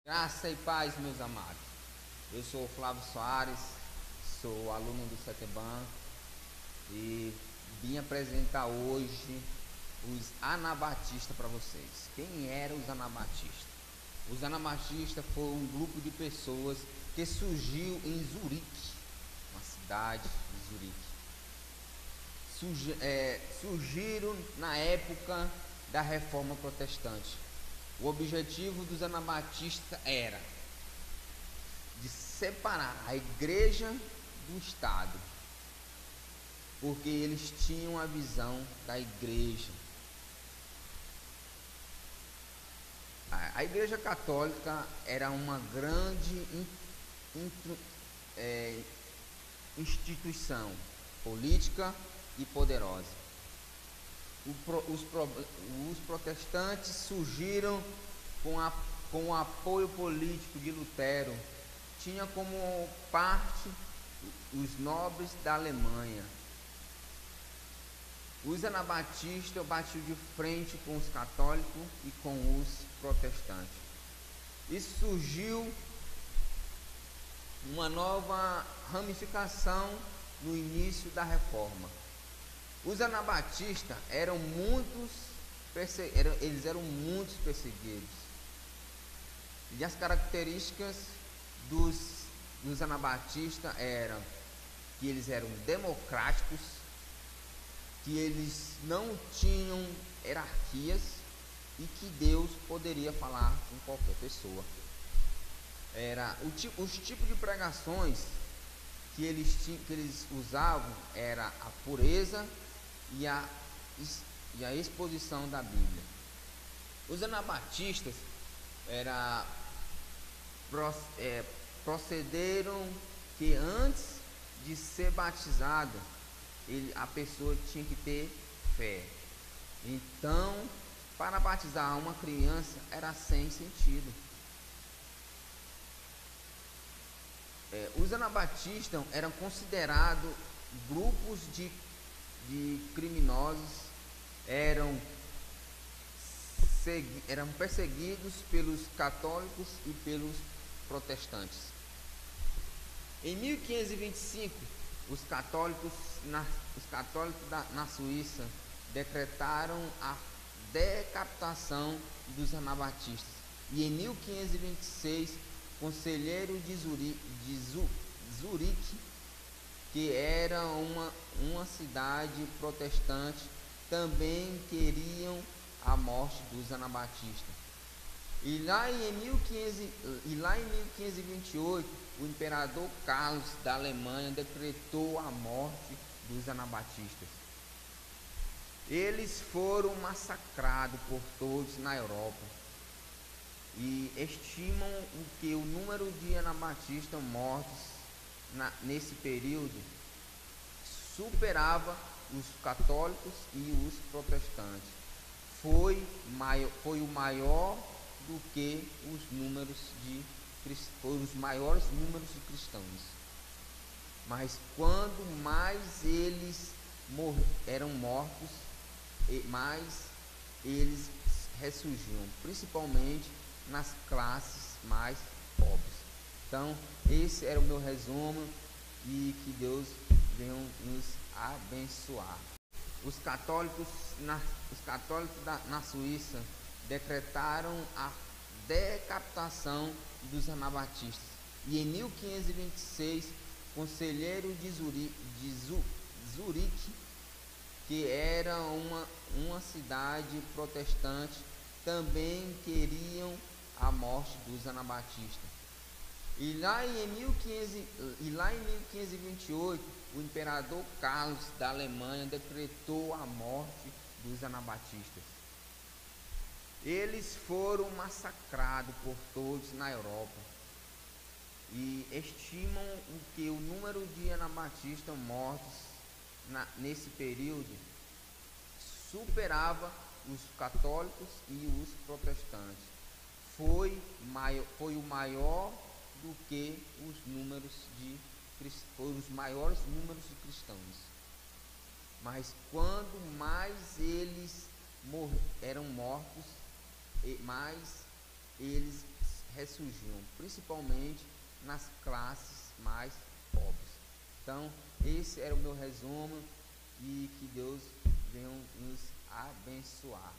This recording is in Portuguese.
Graça e paz, meus amados. Eu sou Flávio Soares, sou aluno do CETEBAN e vim apresentar hoje os anabatistas para vocês. Quem eram os anabatistas? Os anabatistas foram um grupo de pessoas que surgiu em Zurique, uma cidade de Zurique. Surgiram na época da Reforma Protestante. O objetivo dos anabatistas era de separar a igreja do Estado, porque eles tinham a visão da igreja. A igreja católica era uma grande instituição política e poderosa. Os protestantes surgiram com o apoio político de Lutero. Tinha como parte os nobres da Alemanha. Os anabatistas batiam de frente com os católicos e com os protestantes. E surgiu uma nova ramificação no início da Reforma. Os anabatistas eram muito perseguidos. E as características dos anabatistas eram que eles eram democráticos, que eles não tinham hierarquias e que Deus poderia falar com qualquer pessoa. Os tipos de pregações que eles usavam era a pureza e a exposição da Bíblia. Os anabatistas procederam que antes de ser batizado, a pessoa tinha que ter fé. Então, para batizar uma criança era sem sentido. Os anabatistas eram considerados grupos de criminosos, eram perseguidos pelos católicos e pelos protestantes. Em 1525, os católicos na Suíça decretaram a decapitação dos anabatistas. E em 1526, conselheiro de Zurique, que era uma cidade protestante, também queriam a morte dos anabatistas. E lá em 1528, o imperador Carlos da Alemanha decretou a morte dos anabatistas. Eles foram massacrados por todos na Europa. E estimam que o número de anabatistas mortos nesse período superava os católicos e os protestantes. Foi o maior do que os maiores números de cristãos. Mas quando mais eles eram mortos, mais eles ressurgiam, principalmente nas classes mais pobres. Então, esse era o meu resumo e que Deus venha nos abençoar. Os católicos na Suíça decretaram a decapitação dos anabatistas. E em 1526, conselheiro de Zurique, que era uma cidade protestante, também queriam a morte dos anabatistas. E lá em 1528, o imperador Carlos da Alemanha decretou a morte dos anabatistas. Eles foram massacrados por todos na Europa. E estimam que o número de anabatistas mortos nesse período superava os católicos e os protestantes. Foi o maior do que os maiores números de cristãos. Mas quando mais eles eram mortos, mais eles ressurgiam, principalmente nas classes mais pobres. Então, esse era o meu resumo e que Deus venha nos abençoar.